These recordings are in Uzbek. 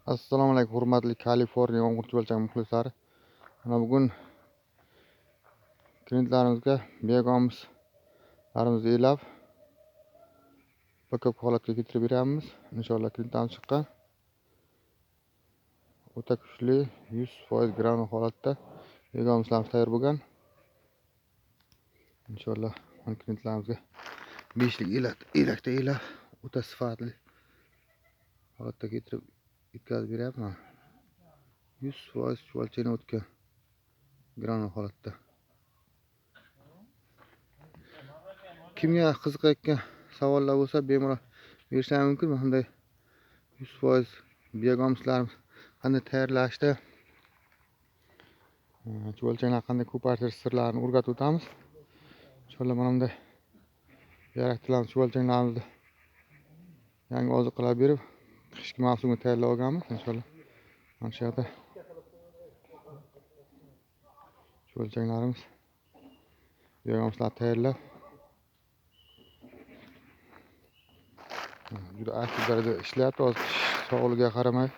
Assalomu alaykum hurmatli Kaliforniya o'quvchi muxlislari. Mana bugun klientlarimizga begomizlarimizni elab backup holatga keltirib beramiz. Inshaalloh klientlarimiz chiqqan. O'ta kuchli 100% granul holatda begomizlarimiz tayyor bo'lgan. Inshaalloh klientlarimizga 5lik elakda elab o'ta sifatli holatda keltirib yetkazib beryapman. 100% chuvalchangni o'tgan granul holatda. Kimga qiziqayotgan savollar bo'lsa, bemalol berishim mumkin. Bunday 100% biogomizlarimiz qanday tayyorlashda, chuvalchanglar qanday ko'paytirish sirlarini o'rgatib o'tamiz. Inshaalloh mana bunday yaratgan chuvalchanglarimizni yangi oziqalar berib, qishki mavsumga tayyorlab olganmiz. Inshaalloh mana shu yerda chuvalchanglarimiz biogomizlar tayyorlab juda aktiv darajada ishlayapti. Hozir sog'ligiga qaramay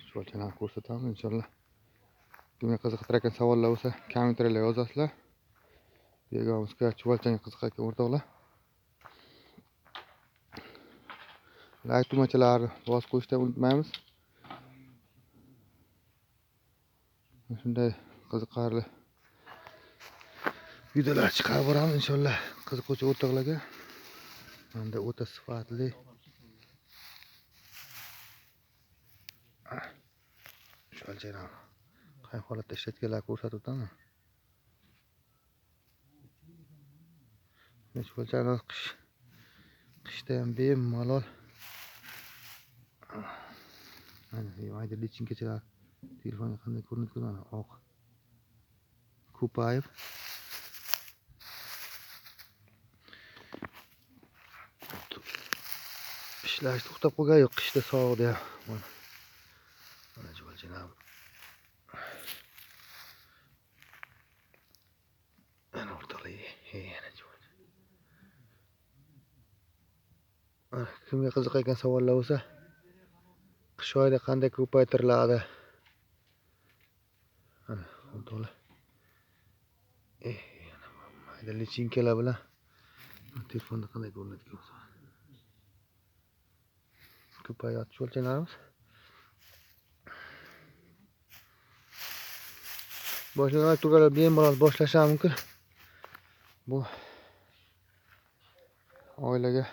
chuvalchanglarni ko'rsatamiz. Inshaalloh kimga qiziqtirayotgan savollar bo'lsa, kommentariylar yozasizlar. Begomizga chuvalchangga qiziqayotgan o'rtoqlar like tugmachalarni bosib qo'yishni unutmaymiz. Shunday qiziqarli videolar chiqarib boramiz. Inshaalloh qiziquvchi o'rtoqlarga menda o'ta sifatli chuvalchanglar qay holatda ishlatganlarni ko'rsatib o'taman. Chuvalchanglar qishda ham bemalol mayda lichinkachalar telefonga qanday ko'rinib turadi, oq ko'payib ishlash to'xtab qolgan yo'q. Qishda sovuqda ham mana chuvalchanglar ana o'rtoqlar, kimga qiziqayotgan savollar bo'lsa, qish oyida qanday ko'paytiriladi, ana o'rtoqlar, mayda lichinkalar bilan telefonda qanday ko'rinadigan bo'lsa ko'payadi chuvalchanglarimiz. Boshlangan turlar bemalol boshlash mumkin. Bu oilaga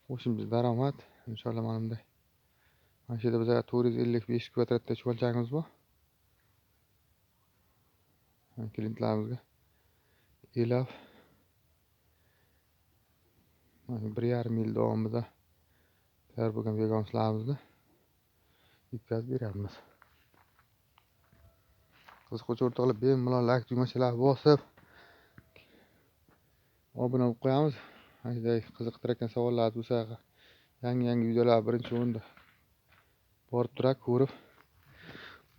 qo'shimcha daromad. Inshaalloh mana bunday. Mana shu yerda bizga 455 kvadratda chuvalchangimiz bor. Klientlarimizga elab 1,5 yil davomida tayyor bo'lgan begomizlarimizni yetkazib beryapmiz. Qiziquvchi o'rtoqlar bemalol like tugmachalarni bosib obuna bo'lib qo'yamiz. Shunday qiziqtirayotgan savollar bo'lsa, yangi videolar birinchi o'rinda borib turadi, ko'rib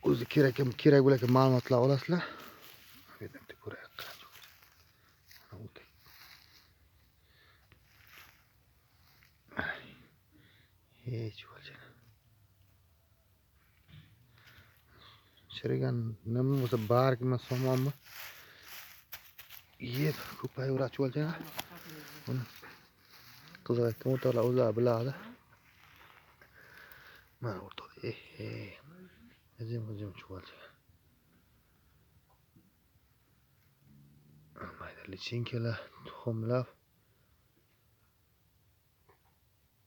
o'zi kerak bo'lgan ma'lumotlar olasizlar. Chirigan nima bo'lsa, bargmi, somonmi yeb ko'payaveradi chuvalchanglar. Buni qiziqayotgan o'rtoqlar o'zlari biladi. Mana o'rtoqlar, ajim chuvalchang. Mayda lichinkalar, tuxumlar